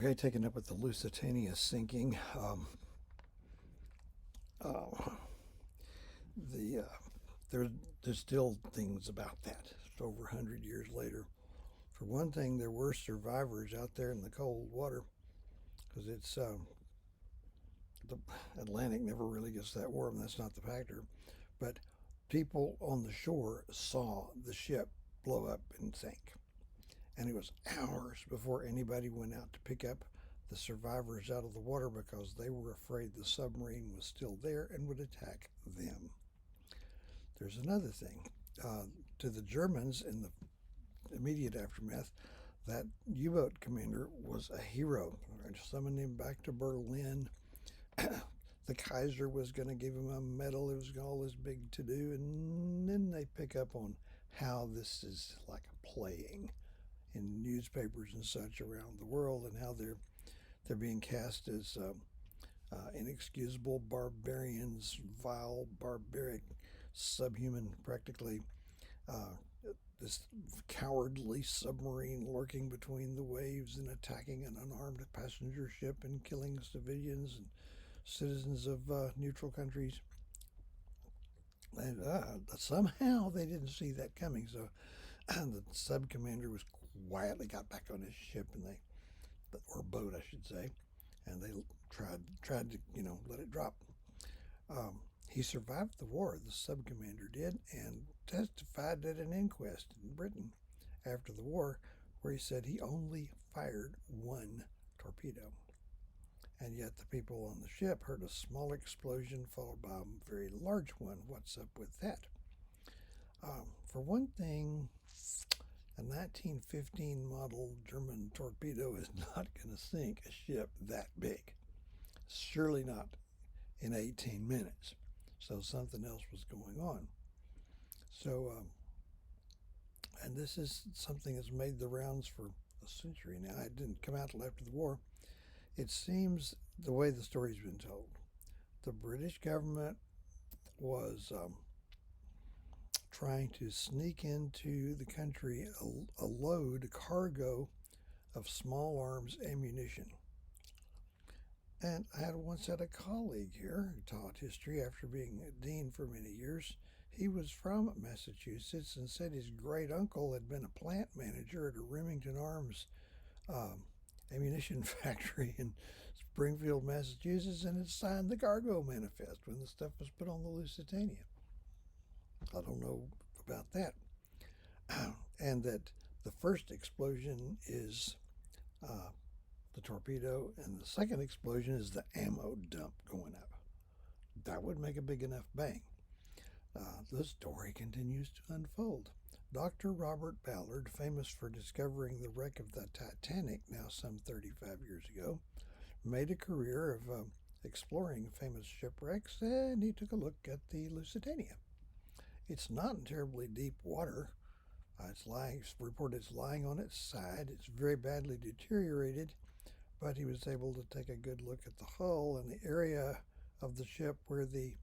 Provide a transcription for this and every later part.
Okay, taking up with the Lusitania sinking. Uh, the there, there's still things about that. It's over 100 years later. For one thing, there were survivors out there in the cold water because the Atlantic never really gets that warm. That's not the factor. But people on the shore saw the ship blow up and sink. And it was hours before anybody went out to pick up the survivors out of the water because they were afraid the submarine was still there and would attack them. There's another thing. To the Germans in the immediate aftermath, that U-boat commander was a hero. They summoned him back to Berlin. The Kaiser was going to give him a medal. It was all this big to-do. And then they pick up on how this is like playing in newspapers and such around the world, and how they're being cast as inexcusable barbarians, vile, barbaric, subhuman, practically. Uh, this cowardly submarine lurking between the waves and attacking an unarmed passenger ship and killing civilians and citizens of neutral countries. And somehow they didn't see that coming, so the sub commander was quietly got back on his ship, and or boat, I should say, and they tried to let it drop. He survived the war, the sub commander did, and testified at an inquest in Britain after the war, where he said he only fired one torpedo. And yet the people on the ship heard a small explosion followed by a very large one. What's up with that? For one thing, a 1915 model German torpedo is not going to sink a ship that big. Surely not in 18 minutes. So something else was going on. So, and this is something that's made the rounds for a century now. It didn't come out till after the war. It seems, the way the story's been told, the British government was trying to sneak into the country a load, a cargo of small arms ammunition. And I once had a colleague here who taught history after being a dean for many years. He was from Massachusetts and said his great uncle had been a plant manager at a Remington Arms ammunition factory in Springfield, Massachusetts, and had signed the cargo manifest when the stuff was put on the Lusitania. I don't know about that. And that the first explosion is the torpedo, and the second explosion is the ammo dump going up. That would make a big enough bang. The story continues to unfold. Dr. Robert Ballard, famous for discovering the wreck of the Titanic now some 35 years ago, made a career of exploring famous shipwrecks, and he took a look at the Lusitania. It's not in terribly deep water. It's reported it's lying on its side. It's very badly deteriorated, but he was able to take a good look at the hull and the area of the ship where the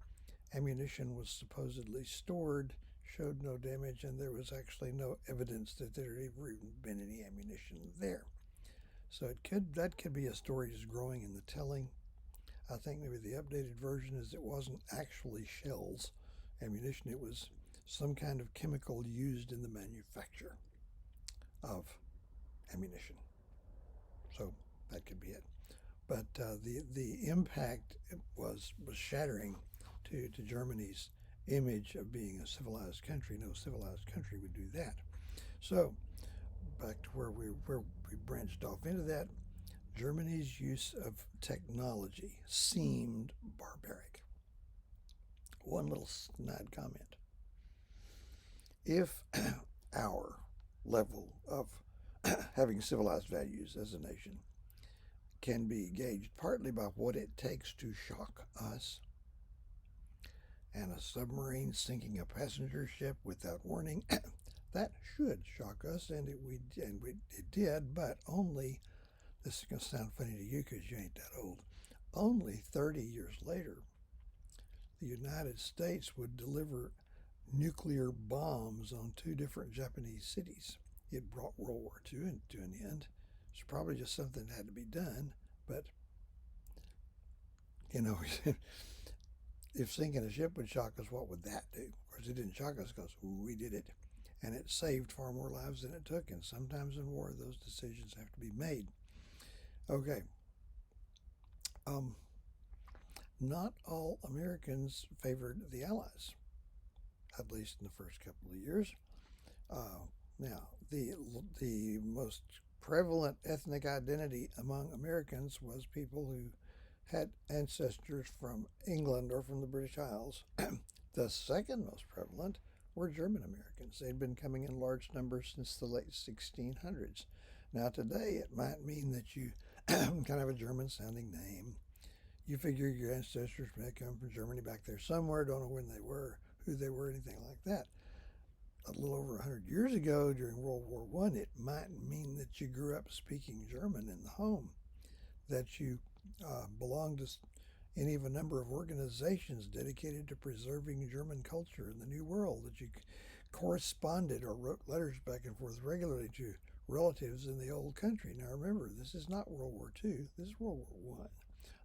ammunition was supposedly stored showed no damage, and there was actually no evidence that there had ever even been any ammunition there. So that could be a story just growing in the telling. I think maybe the updated version is it wasn't actually shells, ammunition. It was some kind of chemical used in the manufacture of ammunition. So that could be it. But the impact was shattering to Germany's image of being a civilized country. No civilized country would do that. So back to where we branched off into that, Germany's use of technology seemed barbaric. One little snide comment. If our level of having civilized values as a nation can be gauged partly by what it takes to shock us, and a submarine sinking a passenger ship without warning, that should shock us, and it did, but only, this is going to sound funny to you because you ain't that old, only 30 years later, the United States would deliver nuclear bombs on two different Japanese cities. It brought World War II to an end, It's probably just something that had to be done, but you know, if sinking a ship would shock us, what would that do? Of course, it didn't shock us because we did it, and it saved far more lives than it took. And sometimes in war, those decisions have to be made. Okay. Um, Not all Americans favored the Allies, at least in the first couple of years. Now, the most prevalent ethnic identity among Americans was people who had ancestors from England or from the British Isles. The second most prevalent were German Americans. They'd been coming in large numbers since the late 1600s. Now, today it might mean that you kind of have a German sounding name. You figure your ancestors may come from Germany back there somewhere, don't know when they were, who they were, anything like that. A little over 100 years ago during World War I, it might mean that you grew up speaking German in the home, that you belonged to any of a number of organizations dedicated to preserving German culture in the New World, that you corresponded or wrote letters back and forth regularly to relatives in the old country. Now remember, this is not World War II, this is World War I.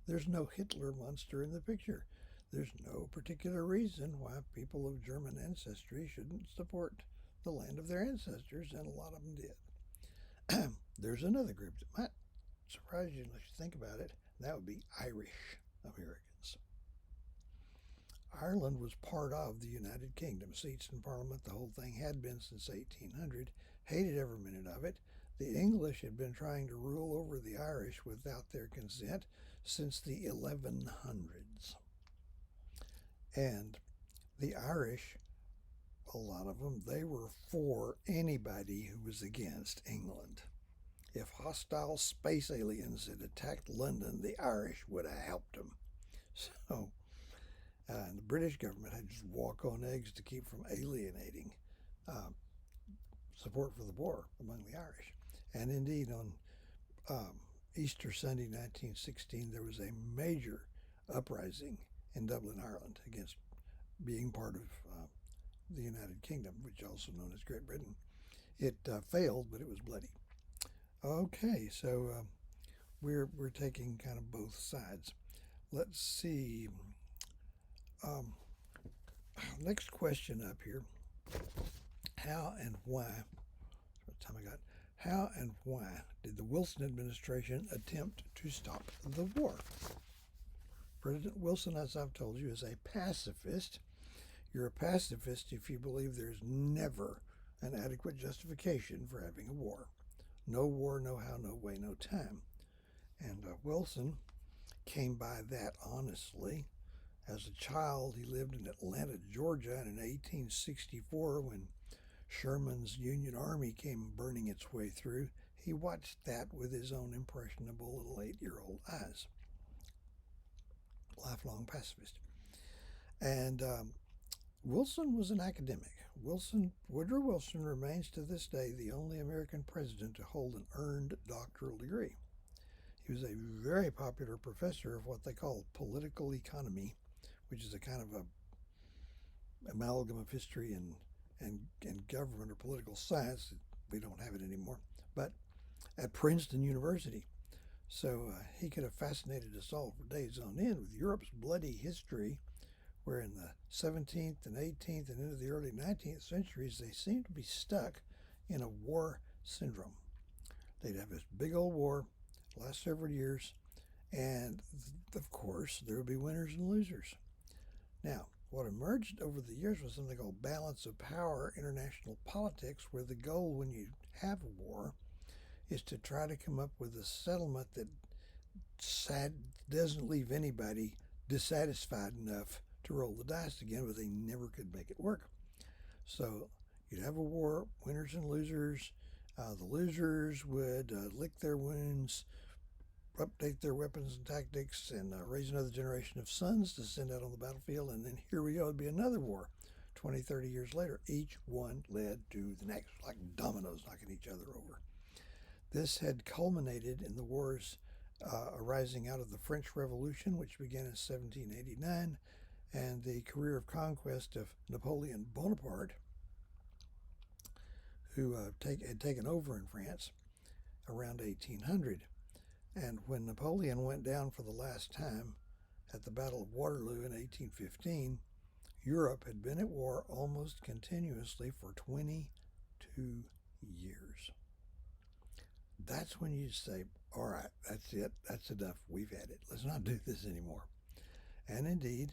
There's no Hitler monster in the picture. There's no particular reason why people of German ancestry shouldn't support the land of their ancestors, and a lot of them did. There's another group that might surprise you unless you think about it, and that would be Irish Americans. Ireland was part of the United Kingdom. Seats in Parliament, the whole thing had been since 1800. Hated every minute of it. The English had been trying to rule over the Irish without their consent since the 1100s. And the Irish, a lot of them, they were for anybody who was against England. If hostile space aliens had attacked London, the Irish would have helped them. So the British government had to just walk on eggs to keep from alienating support for the war among the Irish. And indeed, on Easter Sunday 1916, there was a major uprising in Dublin, Ireland, against being part of the United Kingdom, which is also known as Great Britain. It failed, but it was bloody. Okay, so we're taking kind of both sides. Let's see. Next question up here. How and why? What time I got? How and why did the Wilson administration attempt to stop the war? President Wilson, as I've told you, is a pacifist. You're a pacifist if you believe there's never an adequate justification for having a war. No war, no how, no way, no time. And Wilson came by that honestly. As a child, he lived in Atlanta, Georgia, and in 1864, when Sherman's Union Army came burning its way through, he watched that with his own impressionable little 8-year-old eyes. Lifelong pacifist. And Wilson was an academic. Woodrow Wilson remains to this day the only American president to hold an earned doctoral degree. He was a very popular professor of what they call political economy, which is a kind of a amalgam of history and government or political science. We don't have it anymore, but at Princeton University. So he could have fascinated us all for days on end with Europe's bloody history, where in the 17th and 18th and into the early 19th centuries, they seemed to be stuck in a war syndrome. They'd have this big old war, last several years, and of course, there would be winners and losers. Now, what emerged over the years was something called balance of power international politics, where the goal when you have a war is to try to come up with a settlement that doesn't leave anybody dissatisfied enough to roll the dice again, but they never could make it work. So you'd have a war, winners and losers. The losers would lick their wounds, update their weapons and tactics, and raise another generation of sons to send out on the battlefield. And then here we go, it'd be another war 20, 30 years later. Each one led to the next, like dominoes knocking each other over. This had culminated in the wars arising out of the French Revolution, which began in 1789, and the career of conquest of Napoleon Bonaparte, who had taken over in France. around 1800. And when Napoleon went down for the last time at the Battle of Waterloo in 1815, Europe had been at war almost continuously for 22 years. That's when you say, all right, that's it, that's enough, we've had it, let's not do this anymore. And indeed,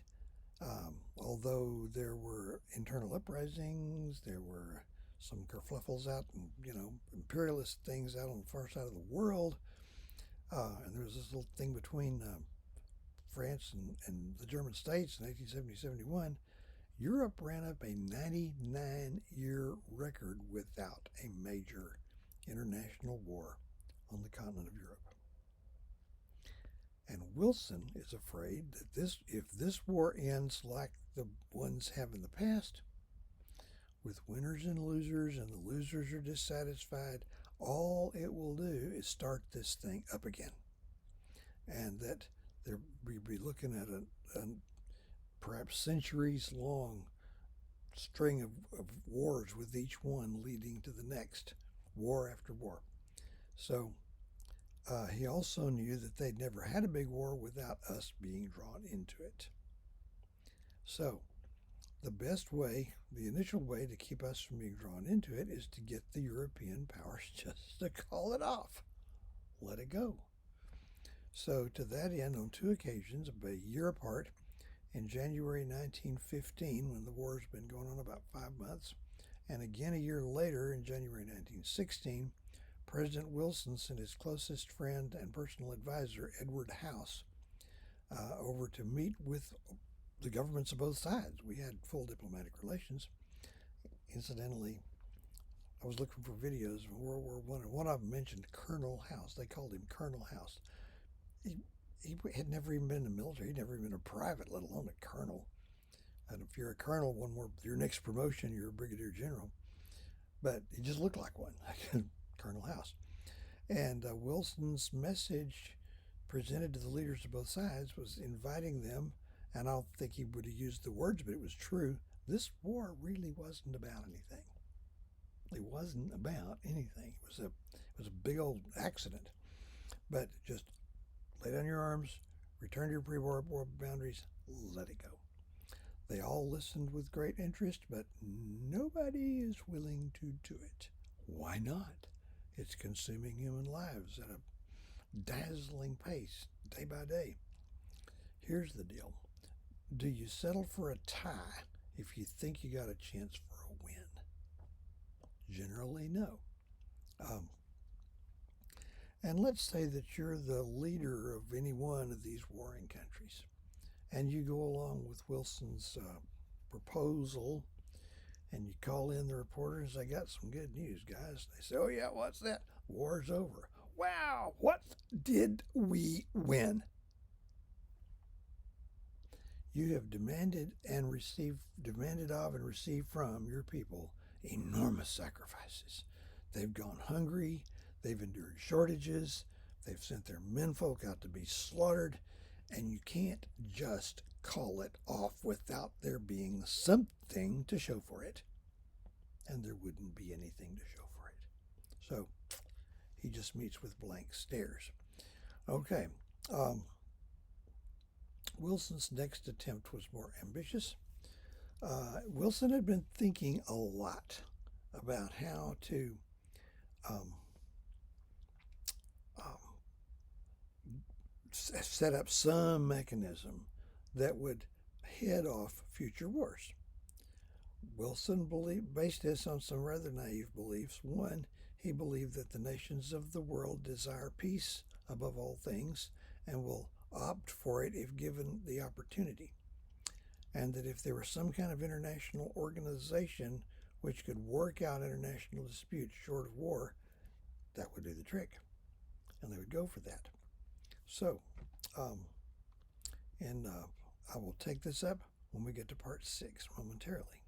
although there were internal uprisings, there were some kerfluffles out, and imperialist things out on the far side of the world, and there was this little thing between France and the German states in 1870-71. Europe ran up a 99-year record without a major international war on the continent of Europe. And Wilson is afraid that if this war ends like the ones have in the past, with winners and losers, and the losers are dissatisfied, all it will do is start this thing up again. And that we'd be looking at a perhaps centuries-long string of wars, with each one leading to the next, war after war. So he also knew that they'd never had a big war without us being drawn into it. So the best way, the initial way to keep us from being drawn into it, is to get the European powers just to call it off. Let it go. So to that end, on 2 occasions, about a year apart, in January 1915, when the war's been going on about 5 months, and again a year later in January 1916, President Wilson sent his closest friend and personal advisor, Edward House, over to meet with the governments of both sides. We had full diplomatic relations. Incidentally, I was looking for videos of World War I, and one of them mentioned Colonel House. They called him Colonel House. He had never even been in the military. He'd never even been a private, let alone a colonel. And if you're a colonel, your next promotion, you're a brigadier general. But he just looked like one, Colonel House. And Wilson's message presented to the leaders of both sides was inviting them, and I don't think he would have used the words, but it was true, this war really wasn't about anything. It wasn't about anything. It was a big old accident. But just lay down your arms, return to your pre-war boundaries, let it go. They all listened with great interest, but nobody is willing to do it. Why not? It's consuming human lives at a dazzling pace, day by day. Here's the deal. Do you settle for a tie if you think you got a chance for a win? Generally, no. And let's say that you're the leader of any one of these warring countries, and you go along with Wilson's proposal, and you call in the reporters. I got some good news, guys. They say, oh yeah, what's that? War's over. Wow, what did we win? You have demanded of and received from your people enormous sacrifices. They've gone hungry, they've endured shortages, they've sent their menfolk out to be slaughtered, and you can't just call it off without there being something to show for it. And there wouldn't be anything to show for it. So he just meets with blank stares. Okay. Wilson's next attempt was more ambitious. Wilson had been thinking a lot about how to set up some mechanism that would head off future wars. Wilson based this on some rather naive beliefs. One, he believed that the nations of the world desire peace above all things and will opt for it if given the opportunity. And that if there was some kind of international organization which could work out international disputes short of war, that would do the trick. And they would go for that. So, I will take this up when we get to part 6 momentarily.